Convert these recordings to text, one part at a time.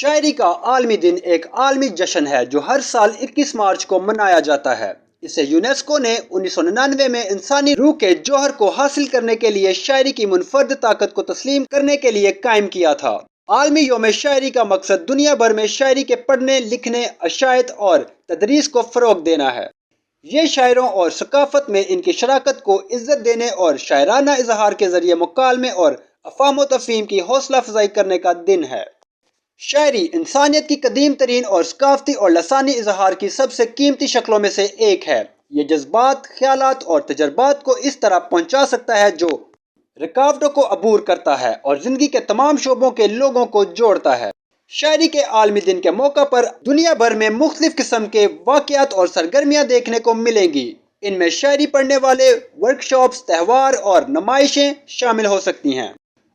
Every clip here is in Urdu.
شاعری کا عالمی دن ایک عالمی جشن ہے جو ہر سال 21 مارچ کو منایا جاتا ہے۔ اسے یونیسکو نے 1999 میں انسانی روح کے جوہر کو حاصل کرنے کے لیے شاعری کی منفرد طاقت کو تسلیم کرنے کے لیے قائم کیا تھا۔ عالمی یوم شاعری کا مقصد دنیا بھر میں شاعری کے پڑھنے، لکھنے، اشاعت اور تدریس کو فروغ دینا ہے۔ یہ شاعروں اور ثقافت میں ان کی شراکت کو عزت دینے اور شاعرانہ اظہار کے ذریعے مکالمے اور افہام و تفہیم کی حوصلہ افزائی کرنے کا دن ہے۔ شاعری انسانیت کی قدیم ترین اور ثقافتی اور لسانی اظہار کی سب سے قیمتی شکلوں میں سے ایک ہے۔ یہ جذبات، خیالات اور تجربات کو اس طرح پہنچا سکتا ہے جو رکاوٹوں کو عبور کرتا ہے اور زندگی کے تمام شعبوں کے لوگوں کو جوڑتا ہے۔ شاعری کے عالمی دن کے موقع پر دنیا بھر میں مختلف قسم کے واقعات اور سرگرمیاں دیکھنے کو ملیں گی۔ ان میں شاعری پڑھنے والے ورکشاپس، تہوار اور نمائشیں شامل ہو سکتی ہیں۔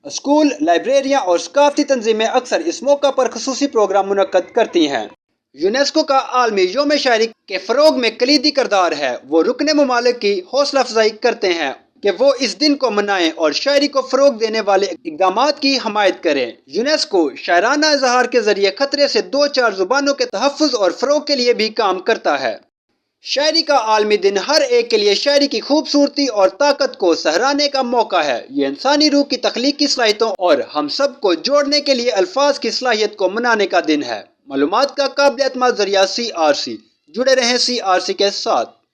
اسکول، لائبریریاں اور ثقافتی تنظیمیں اکثر اس موقع پر خصوصی پروگرام منعقد کرتی ہیں۔ یونیسکو کا عالمی یوم شاعری کے فروغ میں کلیدی کردار ہے۔ وہ رکن ممالک کی حوصلہ افزائی کرتے ہیں کہ وہ اس دن کو منائیں اور شاعری کو فروغ دینے والے اقدامات کی حمایت کریں۔ یونیسکو شاعرانہ اظہار کے ذریعے خطرے سے دو چار زبانوں کے تحفظ اور فروغ کے لیے بھی کام کرتا ہے۔ شاعری کا عالمی دن ہر ایک کے لیے شاعری کی خوبصورتی اور طاقت کو سراہنے کا موقع ہے۔ یہ انسانی روح کی تخلیقی صلاحیتوں اور ہم سب کو جوڑنے کے لیے الفاظ کی صلاحیت کو منانے کا دن ہے۔ معلومات کا قابل اعتماد ذریعہ CRC۔ جڑے رہیں CRC کے ساتھ۔